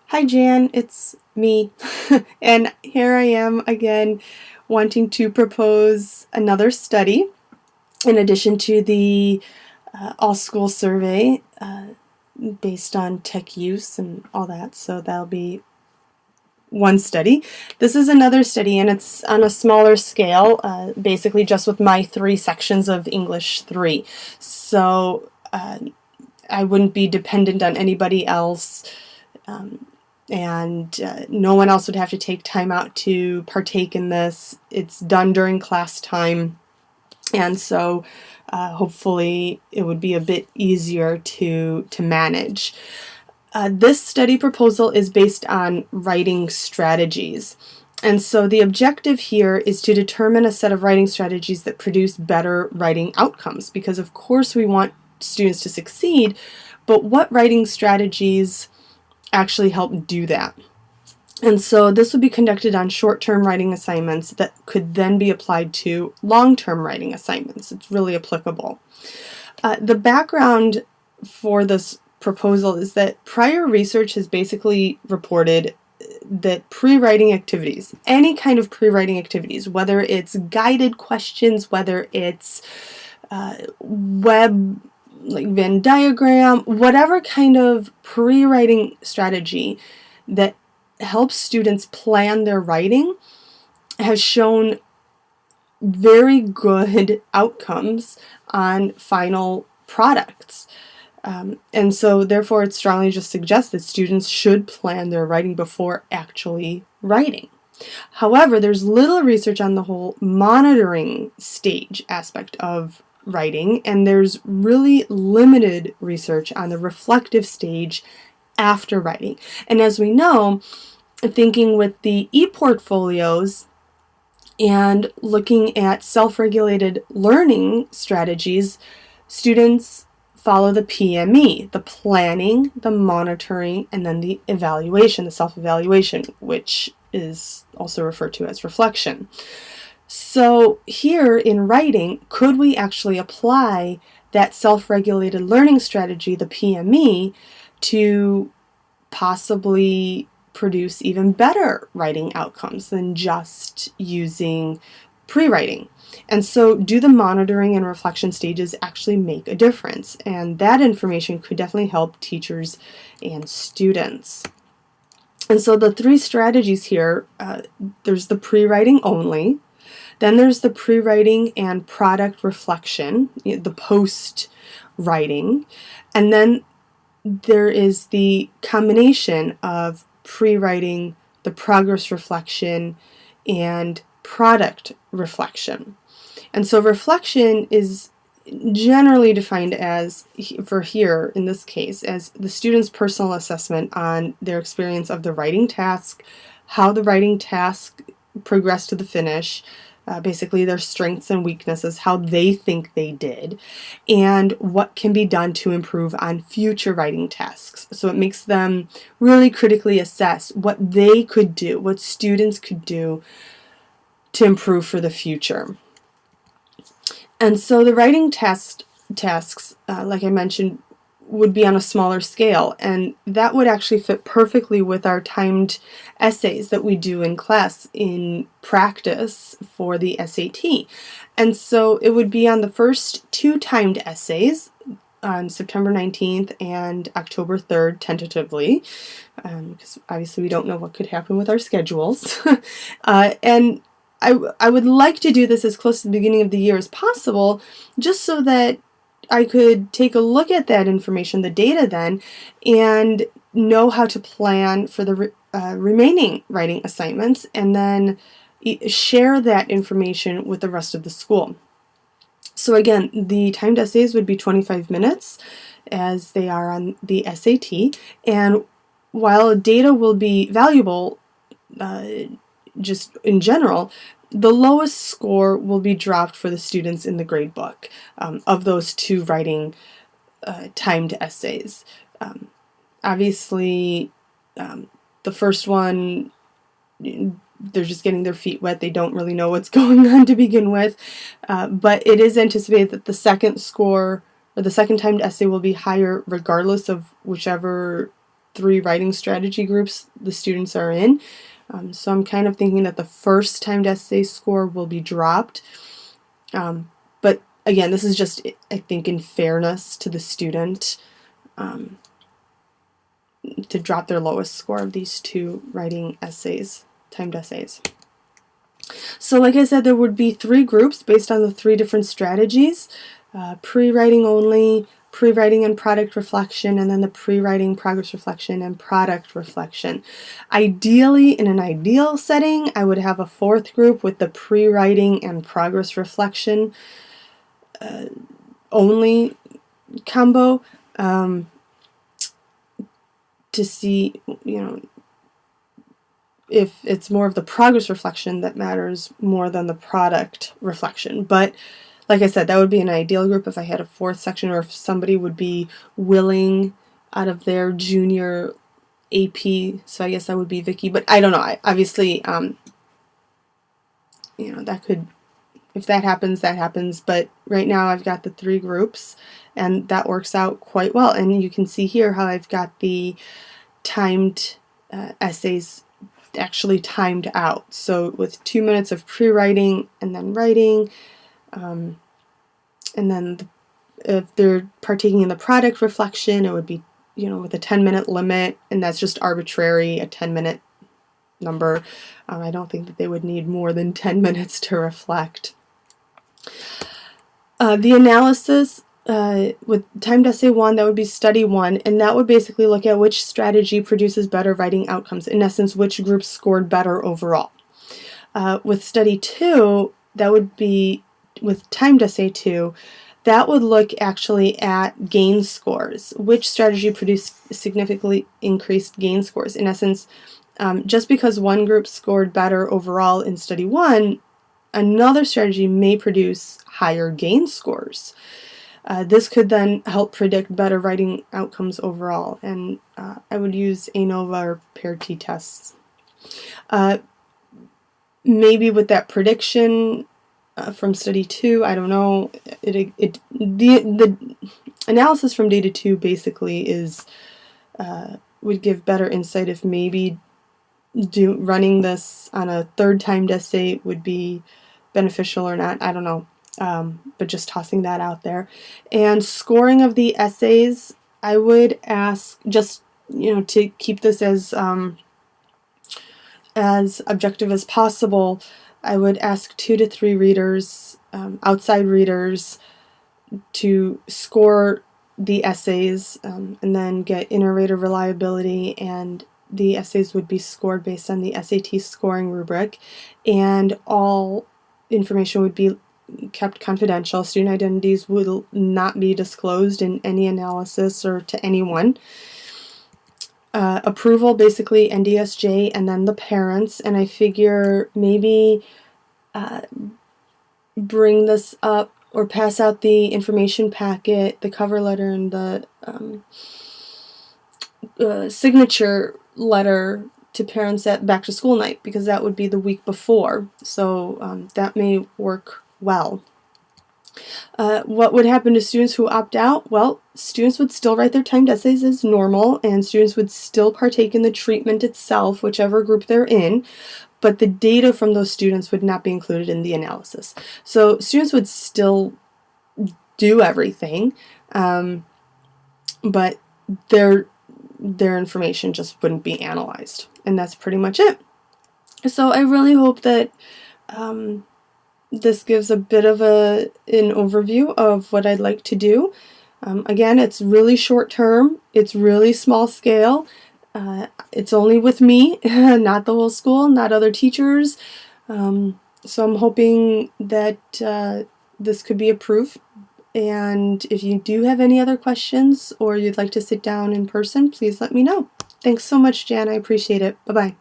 Hi Jan, it's me. And here I am again wanting to propose another study in addition to the all-school survey based on tech use and all that. So that'll be one study. This is another study, and it's on a smaller scale, basically just with my 3 sections of English 3. So I wouldn't be dependent on anybody else. And no one else would have to take time out to partake in this. It's done during class time, and so hopefully it would be a bit easier to manage. This study proposal is based on writing strategies. And so the objective here is to determine a set of writing strategies that produce better writing outcomes, because of course we want students to succeed, but what writing strategies actually help do that? And so this would be conducted on short-term writing assignments that could then be applied to long-term writing assignments. It's really applicable. The background for this proposal is that prior research has basically reported that pre-writing activities, any kind of pre-writing activities, whether it's guided questions, whether it's web like Venn diagram, whatever kind of pre-writing strategy that helps students plan their writing, has shown very good outcomes on final products. And so therefore it strongly just suggests that students should plan their writing before actually writing. However, there's little research on the whole monitoring stage aspect of writing, and there's really limited research on the reflective stage after writing. And as we know, thinking with the e-portfolios and looking at self-regulated learning strategies, students follow the PME, the planning, the monitoring, and then the evaluation, the self-evaluation, which is also referred to as reflection. So here in writing, could we actually apply that self-regulated learning strategy, the PME, to possibly produce even better writing outcomes than just using pre-writing? And so do the monitoring and reflection stages actually make a difference? And that information could definitely help teachers and students. And so the 3 strategies here, there's the pre-writing only, then there's the pre-writing and product reflection, the post-writing, and then there is the combination of pre-writing, the progress reflection, and product reflection. And so reflection is generally defined as, for here in this case, as the student's personal assessment on their experience of the writing task, how the writing task progressed to the finish, basically their strengths and weaknesses, how they think they did, and what can be done to improve on future writing tasks. So it makes them really critically assess what they could do, what students could do to improve for the future. And so the writing tasks, like I mentioned, would be on a smaller scale, and that would actually fit perfectly with our timed essays that we do in class in practice for the SAT. And so it would be on the first 2 timed essays on September 19th and October 3rd tentatively, because obviously we don't know what could happen with our schedules. And I would like to do this as close to the beginning of the year as possible, just so that I could take a look at that information, the data then, and know how to plan for the remaining writing assignments, and then share that information with the rest of the school. So again, the timed essays would be 25 minutes, as they are on the SAT, and while data will be valuable just in general, the lowest score will be dropped for the students in the grade book of those 2 writing timed essays. Obviously, the first one, they're just getting their feet wet. They don't really know what's going on to begin with. But it is anticipated that the second score, or the second timed essay, will be higher regardless of whichever 3 writing strategy groups the students are in. So I'm kind of thinking that the first timed essay score will be dropped. But again, this is just, I think, in fairness to the student, to drop their lowest score of these 2 writing essays, timed essays. So like I said, there would be 3 groups based on the 3 different strategies: pre-writing only, pre-writing and product reflection, and then the pre-writing progress reflection and product reflection. Ideally, in an ideal setting, I would have a 4th group with the pre-writing and progress reflection only combo, to see, if it's more of the progress reflection that matters more than the product reflection. But like I said, that would be an ideal group if I had a 4th section, or if somebody would be willing out of their junior AP. So I guess that would be Vicky, but I don't know. Obviously, that could, if that happens, that happens. But right now I've got the 3 groups, and that works out quite well. And you can see here how I've got the timed essays actually timed out. So with 2 minutes of pre-writing and then writing, and then if they're partaking in the product reflection, it would be, with a 10-minute limit, and that's just arbitrary, a 10-minute number. I don't think that they would need more than 10 minutes to reflect. The analysis with timed essay 1, that would be study 1, and that would basically look at which strategy produces better writing outcomes. In essence, which group scored better overall. With study 2, that would be, with timed essay 2, that would look actually at gain scores. Which strategy produced significantly increased gain scores? In essence, just because one group scored better overall in study 1, another strategy may produce higher gain scores. This could then help predict better writing outcomes overall, and I would use ANOVA or pair t-tests. Maybe with that prediction from study 2, I don't know. The analysis from data 2 basically is would give better insight if maybe running this on a 3rd timed essay would be beneficial or not. I don't know. But just tossing that out there. And scoring of the essays, I would ask, just to keep this as objective as possible, I would ask 2 to 3 readers, outside readers, to score the essays, and then get inter-rater reliability, and the essays would be scored based on the SAT scoring rubric, and all information would be kept confidential. Student identities will not be disclosed in any analysis or to anyone. Approval, basically NDSJ, and then the parents, and I figure maybe bring this up or pass out the information packet, the cover letter, and the signature letter to parents at back to school night, because that would be the week before, so that may work well. What would happen to students who opt out? Well, students would still write their timed essays as normal, and students would still partake in the treatment itself, whichever group they're in, but the data from those students would not be included in the analysis. So students would still do everything, but their information just wouldn't be analyzed, and that's pretty much it. So I really hope that this gives a bit of an overview of what I'd like to do. Again, it's really short term, it's really small scale, it's only with me, not the whole school, not other teachers, so I'm hoping that this could be approved. And if you do have any other questions, or you'd like to sit down in person, please let me know. Thanks so much, Jan. I appreciate it. Bye-bye.